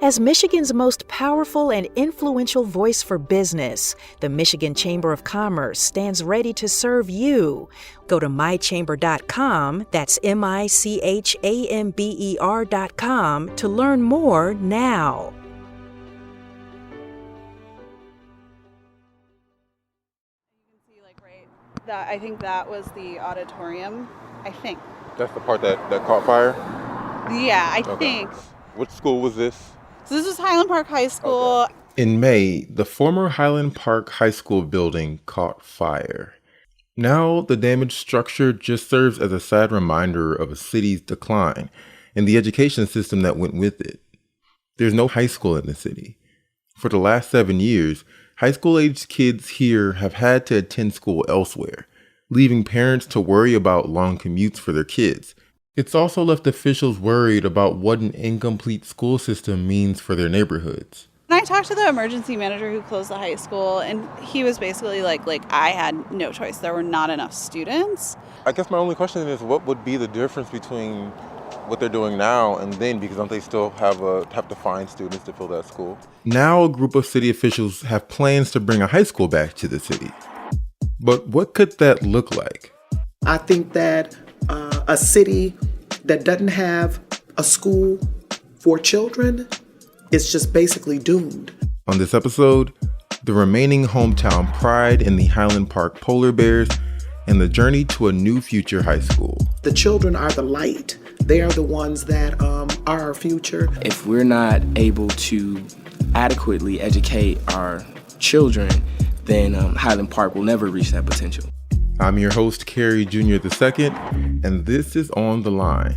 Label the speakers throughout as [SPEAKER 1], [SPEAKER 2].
[SPEAKER 1] As Michigan's most powerful and influential voice for business, the Michigan Chamber of Commerce stands ready to serve you. Go to mychamber.com, that's MICHAMBER.com, to learn more now.
[SPEAKER 2] I think that was the auditorium. I think.
[SPEAKER 3] That's the part that caught fire?
[SPEAKER 2] Yeah, I think.
[SPEAKER 3] What school was this?
[SPEAKER 2] So this is Highland Park High School.
[SPEAKER 3] Okay. In May, the former Highland Park High School building caught fire. Now, the damaged structure just serves as a sad reminder of a city's decline and the education system that went with it. There's no high school in the city. For the last 7 years, high school-aged kids here have had to attend school elsewhere, leaving parents to worry about long commutes for their kids. It's also left officials worried about what an incomplete school system means for their neighborhoods.
[SPEAKER 2] And I talked to the emergency manager who closed the high school, and he was basically like I had no choice. There were not enough students.
[SPEAKER 3] I guess my only question is, what would be the difference between what they're doing now and then, because don't they still have to find students to fill that school? Now a group of city officials have plans to bring a high school back to the city. But what could that look like?
[SPEAKER 4] I think that a city that doesn't have a school for children is just basically doomed.
[SPEAKER 3] On this episode, the remaining hometown pride in the Highland Park Polar Bears and the journey to a new future high school.
[SPEAKER 4] The children are the light. They are the ones that are our future.
[SPEAKER 5] If we're not able to adequately educate our children, then Highland Park will never reach that potential.
[SPEAKER 3] I'm your host, Kerry Jr. II, and this is On the Line.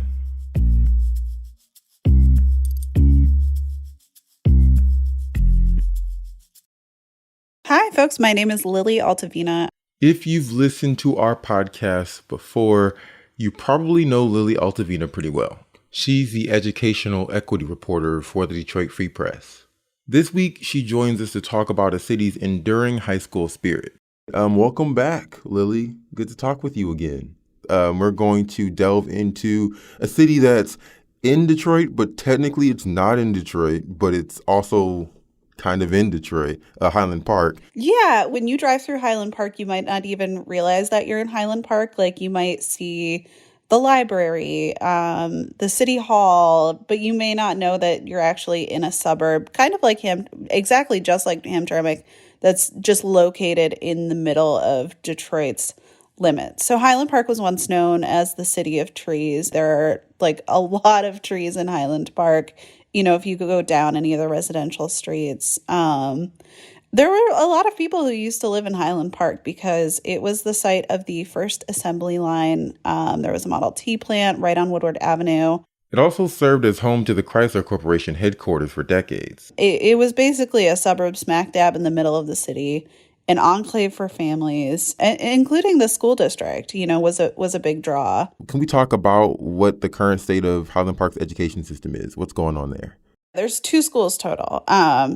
[SPEAKER 2] Hi, folks. My name is Lily Altavina.
[SPEAKER 3] If you've listened to our podcast before, you probably know Lily Altavina pretty well. She's the educational equity reporter for the Detroit Free Press. This week, she joins us to talk about a city's enduring high school spirit. Welcome back, Lily. Good to talk with you again. We're going to delve into a city that's in Detroit, but technically it's not in Detroit, but it's also kind of in Detroit, Highland Park.
[SPEAKER 2] Yeah, when you drive through Highland Park, you might not even realize that you're in Highland Park. Like, you might see the library, the city hall, but you may not know that you're actually in a suburb, kind of like exactly just like Hamtramck, that's just located in the middle of Detroit's limits. So Highland Park was once known as the city of trees. There are like a lot of trees in Highland Park. You know, if you could go down any of the residential streets, there were a lot of people who used to live in Highland Park because it was the site of the first assembly line. There was a Model T plant right on Woodward Avenue.
[SPEAKER 3] It also served as home to the Chrysler Corporation headquarters for decades.
[SPEAKER 2] It was basically a suburb smack dab in the middle of the city, an enclave for families, including the school district, was a big draw.
[SPEAKER 3] Can we talk about what the current state of Highland Park's education system is? What's going on there?
[SPEAKER 2] There's 2 schools total.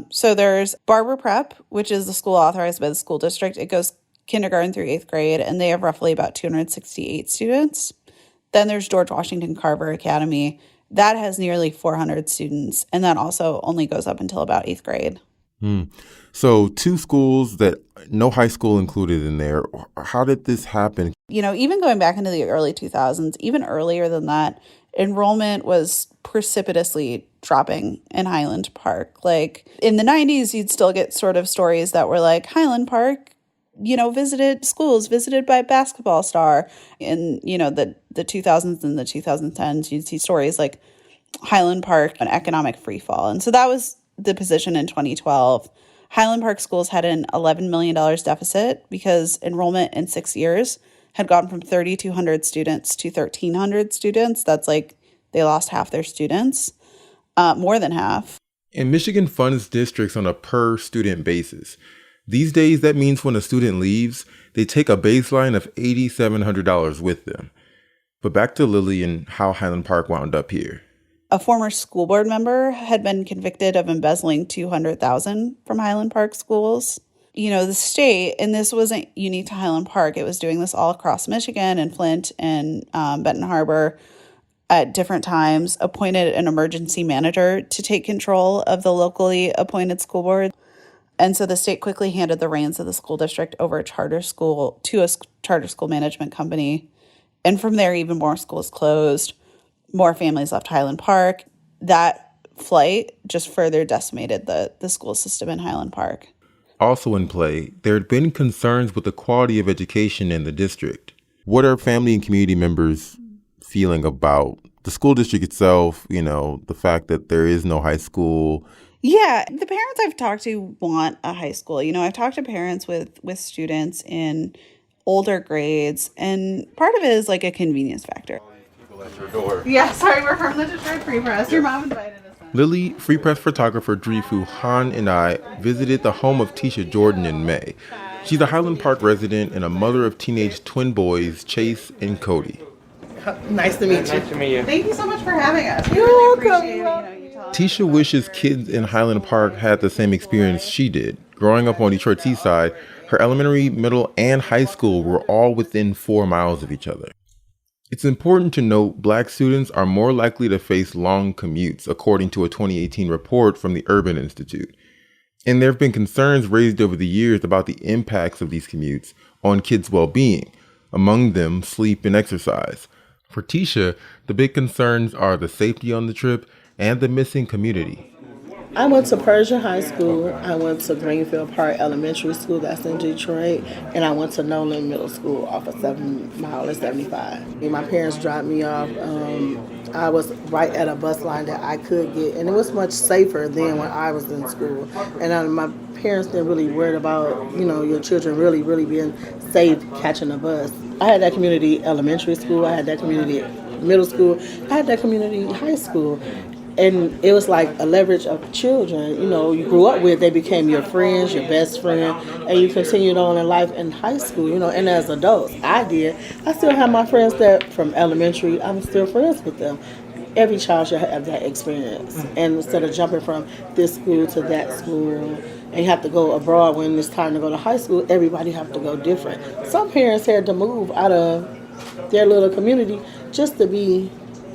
[SPEAKER 2] So there's Barber Prep, which is the school authorized by the school district. It goes kindergarten through 8th grade, and they have roughly about 268 students. Then there's George Washington Carver Academy. That has nearly 400 students, and that also only goes up until about 8th grade.
[SPEAKER 3] So 2 schools that no high school included in there. How did this happen?
[SPEAKER 2] Even going back into the early 2000s, even earlier than that, enrollment was precipitously dropping in Highland Park. Like in the 90s, you'd still get sort of stories that were like Highland Park, visited by basketball star. In, the 2000s and the 2010s, you'd see stories like Highland Park, an economic freefall. And so that was the position in 2012. Highland Park schools had an $11 million deficit because enrollment in 6 years had gone from 3,200 students to 1,300 students. That's like they lost half their students, more than half.
[SPEAKER 3] And Michigan funds districts on a per student basis. These days, that means when a student leaves, they take a baseline of $8,700 with them. But back to Lily and how Highland Park wound up here.
[SPEAKER 2] A former school board member had been convicted of embezzling $200,000 from Highland Park schools. The state, and this wasn't unique to Highland Park, it was doing this all across Michigan and Flint and Benton Harbor, at different times appointed an emergency manager to take control of the locally appointed school board. And so the state quickly handed the reins of the school district over to a charter school management company. And from there, even more schools closed, more families left Highland Park. That flight just further decimated the school system in Highland Park.
[SPEAKER 3] Also in play, there had been concerns with the quality of education in the district. What are family and community members feeling about the school district itself, the fact that there is no high school?
[SPEAKER 2] Yeah, the parents I've talked to want a high school. I've talked to parents with students in older grades, and part of it is like a convenience factor.
[SPEAKER 3] People at your door.
[SPEAKER 2] Yeah, sorry, we're from the Detroit Free Press. Your mom invited us.
[SPEAKER 3] Lily, Free Press photographer Drifu, Han, and I visited the home of Tisha Jordan in May. She's a Highland Park resident and a mother of teenage twin boys, Chase and Cody.
[SPEAKER 4] Nice to meet you.
[SPEAKER 5] Nice to meet you.
[SPEAKER 2] Thank you so much for having us. We
[SPEAKER 4] You're
[SPEAKER 2] really
[SPEAKER 4] welcome.
[SPEAKER 2] appreciate you telling us.
[SPEAKER 3] Tisha wishes kids in Highland Park had the same experience she did. Growing up on Detroit's east side, her elementary, middle, and high school were all within 4 miles of each other. It's important to note Black students are more likely to face long commutes, according to a 2018 report from the Urban Institute. And there have been concerns raised over the years about the impacts of these commutes on kids' well-being, among them sleep and exercise. For Tisha, the big concerns are the safety on the trip and the missing community.
[SPEAKER 6] I went to Persia High School, I went to Greenfield Park Elementary School, that's in Detroit, and I went to Nolan Middle School off of 7 Mile and 75. My parents dropped me off. I was right at a bus line that I could get, and it was much safer than when I was in school. And my parents didn't really worry about, your children really being safe catching a bus. I had that community elementary school, I had that community middle school, I had that community high school. And it was like a leverage of children, you grew up with, they became your friends, your best friend, and you continued on in life in high school, and as adults, I did. I still have my friends that from elementary, I'm still friends with them. Every child should have that experience. And instead of jumping from this school to that school, and you have to go abroad when it's time to go to high school, everybody have to go different. Some parents had to move out of their little community just to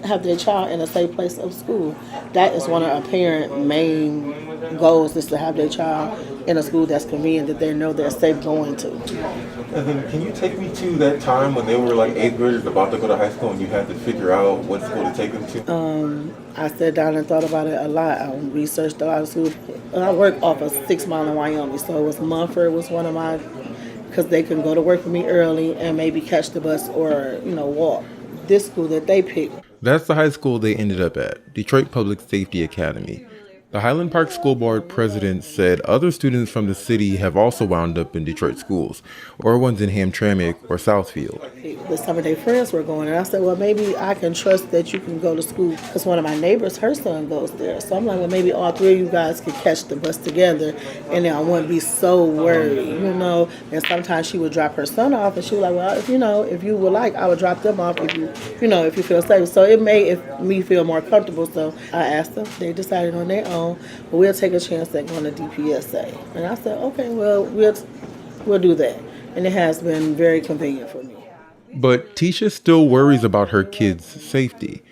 [SPEAKER 6] have their child in a safe place of school. That is one of a parent's main goals, is to have their child in a school that's convenient, that they know they're safe going to.
[SPEAKER 3] And then can you take me to that time when they were like 8th graders about to go to high school and you had to figure out what school to take them to?
[SPEAKER 6] I sat down and thought about it a lot. I researched a lot of schools. I work off of 6 Mile in Wyoming, so it was Mumford was one of my, because they can go to work with me early and maybe catch the bus or, walk. This school that they picked.
[SPEAKER 3] That's the high school they ended up at, Detroit Public Safety Academy. The Highland Park School Board president said other students from the city have also wound up in Detroit schools, or ones in Hamtramck or Southfield.
[SPEAKER 6] Some of their friends were going, and I said, well, maybe I can trust that you can go to school, because one of my neighbors, her son goes there. So I'm like, well, maybe all three of you guys could catch the bus together, and then I wouldn't be so worried, And sometimes she would drop her son off, and she was like, well, if you would like, I would drop them off if you feel safe. So it made me feel more comfortable. So I asked them. They decided on their own. But we'll take a chance at going to DPSA. And I said, okay, well, we'll do that. And it has been very convenient for me.
[SPEAKER 3] But Tisha still worries about her kids' safety.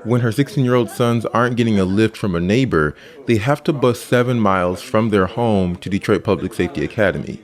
[SPEAKER 3] When her 16-year-old sons aren't getting a lift from a neighbor, they have to bus 7 miles from their home to Detroit Public Safety Academy.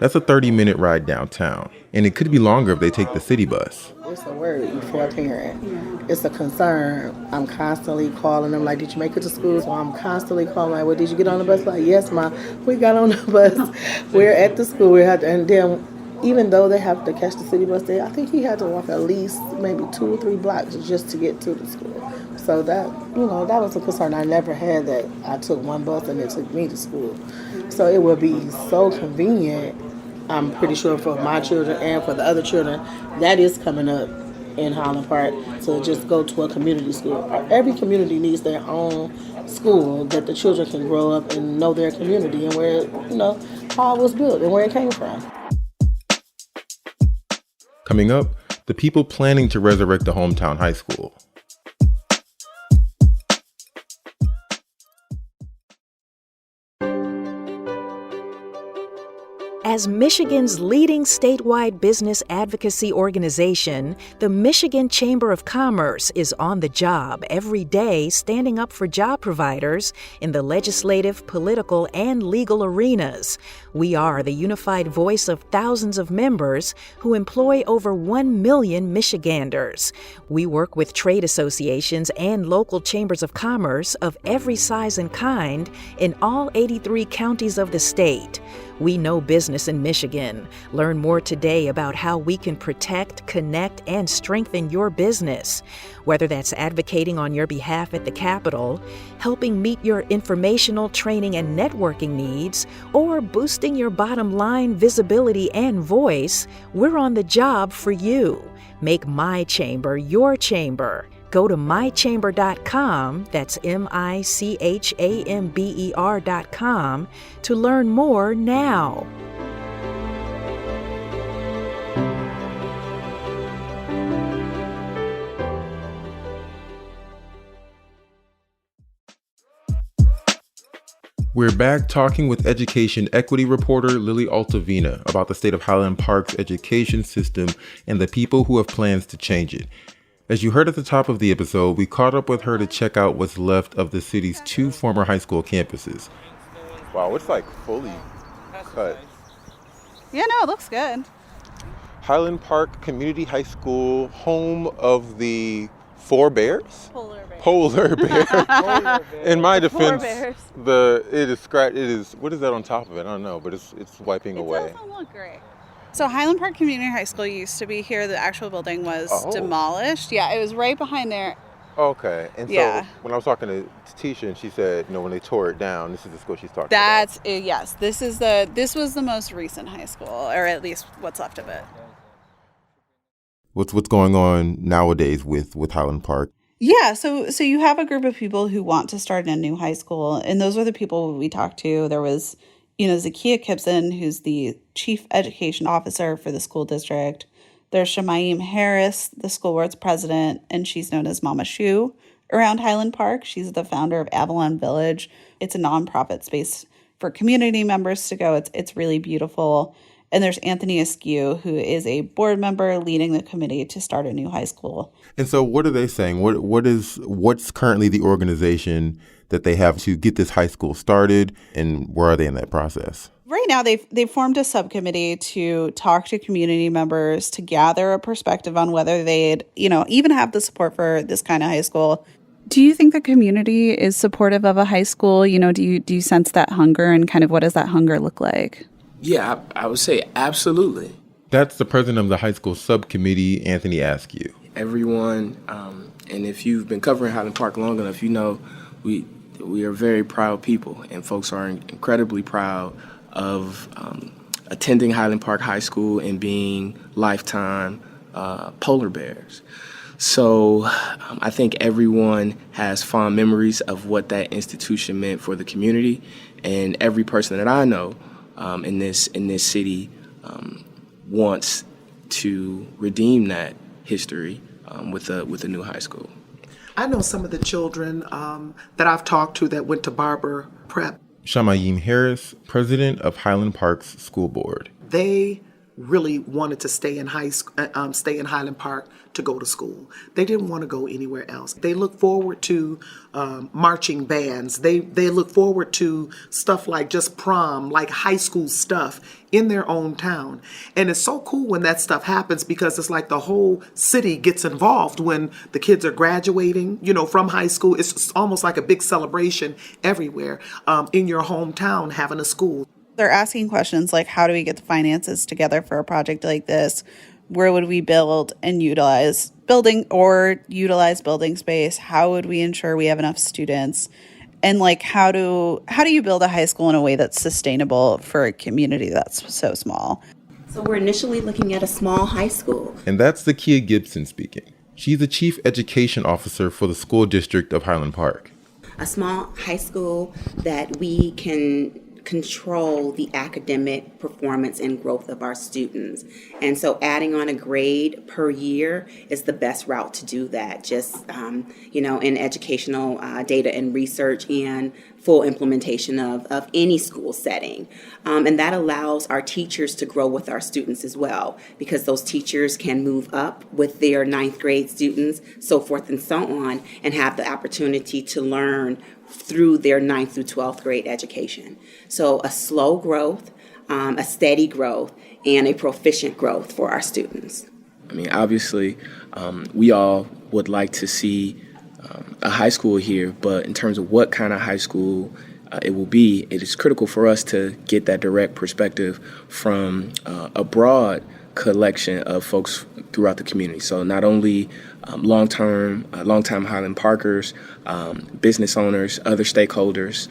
[SPEAKER 3] That's a 30-minute ride downtown, and it could be longer if they take the city bus.
[SPEAKER 6] It's a worry for a parent. It's a concern. I'm constantly calling them, like, did you make it to school? So I'm constantly calling, like, well, did you get on the bus? Like, yes, Ma, we got on the bus. We're at the school. And then, even though they have to catch the city bus there, I think he had to walk at least maybe 2 or 3 blocks just to get to the school. So that was a concern. I never had that. I took one bus and it took me to school. So it would be so convenient. I'm pretty sure for my children and for the other children, that is coming up in Highland Park, to just go to a community school. Every community needs their own school that the children can grow up and know their community and where, how it was built and where it came from.
[SPEAKER 3] Coming up, the people planning to resurrect the hometown high school.
[SPEAKER 1] As Michigan's leading statewide business advocacy organization, the Michigan Chamber of Commerce is on the job every day standing up for job providers in the legislative, political, and legal arenas. We are the unified voice of thousands of members who employ over 1 million Michiganders. We work with trade associations and local chambers of commerce of every size and kind in all 83 counties of the state. We know business in Michigan. Learn more today about how we can protect, connect, and strengthen your business. Whether that's advocating on your behalf at the Capitol, helping meet your informational, training, and networking needs, or boosting your bottom line visibility and voice, we're on the job for you. Make My Chamber your chamber. Go to mychamber.com, that's MICHAMBER.com, to learn more now.
[SPEAKER 3] We're back talking with education equity reporter Lily Altavina about the state of Highland Park's education system and the people who have plans to change it. As you heard at the top of the episode, we caught up with her to check out what's left of the city's 2 former high school campuses. Wow, it's like fully cut.
[SPEAKER 2] Yeah, no, it looks good.
[SPEAKER 3] Highland Park Community High School, home of the 4 bears? Polar bear. In my defense, it is what is that on top of it? I don't know, but it's wiping away.
[SPEAKER 2] It doesn't look great. So Highland Park Community High School used to be here. The actual building was demolished. Yeah, it was right behind there.
[SPEAKER 3] Okay. And so when I was talking to Tisha, and she said, when they tore it down, this is the school she's talking about.
[SPEAKER 2] Yes. This was the most recent high school, or at least what's left of it.
[SPEAKER 3] What's going on nowadays with Highland Park?
[SPEAKER 2] Yeah, so you have a group of people who want to start in a new high school, and those are the people we talked to. There was, Zakiya Kipson, who's the chief education officer for the school district. There's Shamayim Harris, the school board's president, and she's known as Mama Shu around Highland Park. She's the founder of Avalon Village. It's a nonprofit space for community members to go. It's really beautiful. And there's Anthony Askew, who is a board member leading the committee to start a new high school. And
[SPEAKER 3] so what are they saying? What's currently the organization that they have to get this high school started, and where are they in that process?
[SPEAKER 2] Right now, they've formed a subcommittee to talk to community members, to gather a perspective on whether they'd, even have the support for this kind of high school. Do you think the community is supportive of a high school? Do you sense that hunger, and kind of what does that hunger look like?
[SPEAKER 5] Yeah, I would say absolutely.
[SPEAKER 3] That's the president of the high school subcommittee, Anthony Askew.
[SPEAKER 5] Everyone, and if you've been covering Highland Park long enough, we are very proud people, and folks are incredibly proud of attending Highland Park High School and being lifetime polar bears. So I think everyone has fond memories of what that institution meant for the community, and every person that I know in this city wants to redeem that history with a new high school.
[SPEAKER 4] I know some of the children that I've talked to that went to Barber Prep.
[SPEAKER 3] Shamayim Harris, president of Highland Park's school board.
[SPEAKER 4] They really wanted to stay in Highland Park to go to school. They didn't want to go anywhere else. They look forward to marching bands. They look forward to stuff like just prom, like high school stuff in their own town. And it's so cool when that stuff happens, because it's like the whole city gets involved when the kids are graduating, from high school. It's almost like a big celebration everywhere in your hometown having a school.
[SPEAKER 2] They're asking questions like, how do we get the finances together for a project like this? Where would we build and utilize building space? How would we ensure we have enough students? And how do you build a high school in a way that's sustainable for a community that's so small?
[SPEAKER 7] So we're initially looking at a small high school.
[SPEAKER 3] And that's Zakiya Gibson speaking. She's the chief education officer for the school district of Highland Park.
[SPEAKER 7] A small high school that we can control the academic performance and growth of our students. And so adding on a grade per year is the best route to do that, just, in educational data and research and full implementation of any school setting. And that allows our teachers to grow with our students as well, because those teachers can move up with their ninth grade students, so forth and so on, and have the opportunity to learn through their 9th through 12th grade education. So a slow growth, a steady growth, and a proficient growth for our students.
[SPEAKER 5] I mean, obviously, we all would like to see a high school here, but in terms of what kind of high school it will be, it is critical for us to get that direct perspective from a broad collection of folks throughout the community. So not only long-time Highland Parkers, business owners, other stakeholders,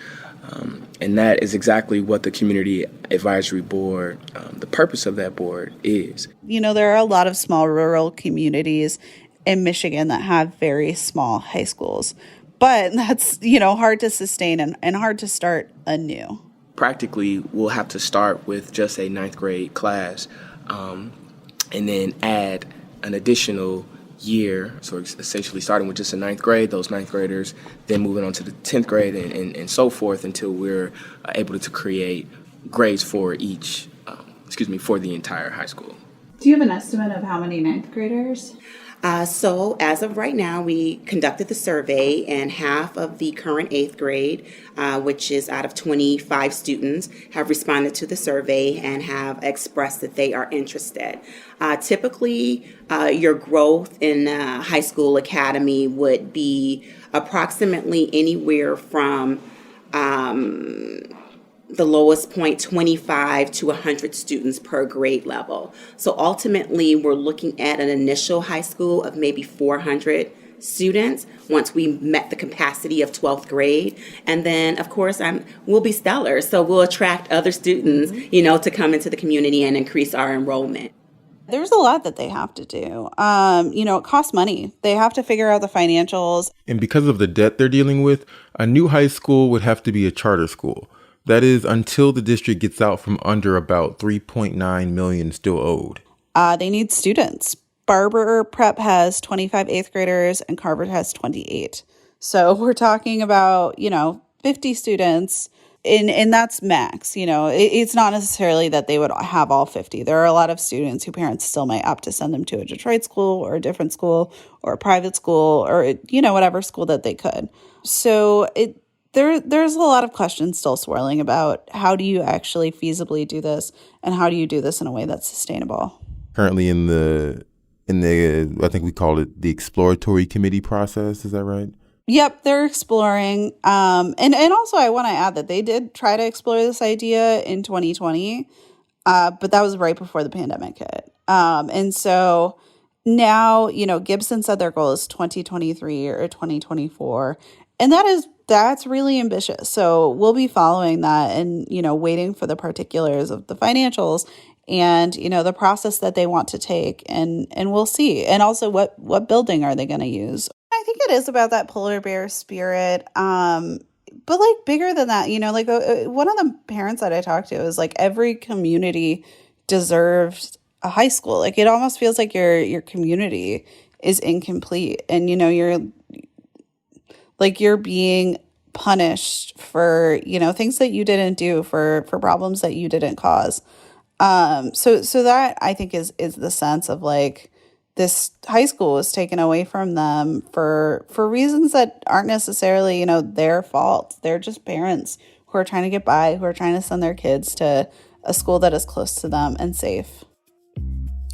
[SPEAKER 5] and that is exactly what the Community Advisory Board, the purpose of that board is.
[SPEAKER 2] There are a lot of small rural communities in Michigan that have very small high schools, but that's, hard to sustain and hard to start anew.
[SPEAKER 5] Practically, we'll have to start with just a 9th grade class, and then add an additional year. So essentially starting with just a 9th grade, those 9th graders, then moving on to the 10th grade and so forth until we're able to create grades for for the entire high school.
[SPEAKER 2] Do you have an estimate of how many 9th graders?
[SPEAKER 7] So as of right now, we conducted the survey, and half of the current 8th grade, which is out of 25 students, have responded to the survey and have expressed that they are interested. Typically, your growth in high school academy would be approximately anywhere from the lowest point, 25 to 100 students per grade level. So ultimately, we're looking at an initial high school of maybe 400 students once we met the capacity of 12th grade. And then, of course, we'll be stellar. So we'll attract other students, to come into the community and increase our enrollment.
[SPEAKER 2] There's a lot that they have to do. It costs money. They have to figure out the financials.
[SPEAKER 3] And because of the debt they're dealing with, a new high school would have to be a charter school. That is, until the district gets out from under about $3.9 million still owed.
[SPEAKER 2] They need students. Barber Prep has 25 8th graders and Carver has 28. So we're talking about, 50 students, and that's max. It's not necessarily that they would have all 50. There are a lot of students who parents still might opt to send them to a Detroit school or a different school or a private school or, whatever school that they could. So There's a lot of questions still swirling about how do you actually feasibly do this and how do you do this in a way that's sustainable.
[SPEAKER 3] Currently in the I think we call it the exploratory committee process. Is that right?
[SPEAKER 2] Yep, they're exploring. And also I want to add that they did try to explore this idea in 2020, but that was right before the pandemic hit. And so now, Gibson said their goal is 2023 or 2024. And that's really ambitious. So we'll be following that and, waiting for the particulars of the financials and, the process that they want to take. And we'll see. And also what building are they going to use? I think it is about that polar bear spirit. But bigger than that, one of the parents that I talked to was every community deserves a high school. It almost feels like your community is incomplete and, you're being punished for, things that you didn't do, for problems that you didn't cause. So that I think is the sense of this high school was taken away from them for reasons that aren't necessarily, their fault. They're just parents who are trying to get by, who are trying to send their kids to a school that is close to them and safe.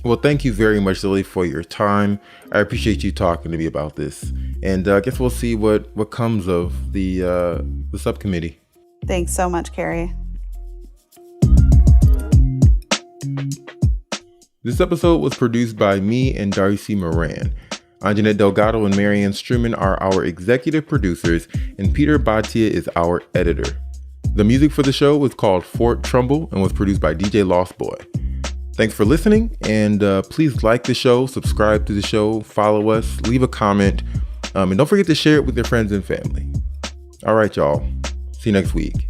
[SPEAKER 3] Well, thank you very much, Lily, for your time. I appreciate you talking to me about this. And I guess we'll see what comes of the subcommittee.
[SPEAKER 2] Thanks so much, Carrie.
[SPEAKER 3] This episode was produced by me and Darcy Moran. Anjanette Delgado and Marianne Struman are our executive producers, and Peter Bhatia is our editor. The music for the show was called Fort Trumbull and was produced by DJ Lost Boy. Thanks for listening, and please like the show, subscribe to the show, follow us, leave a comment, and don't forget to share it with your friends and family. All right, y'all. See you next week.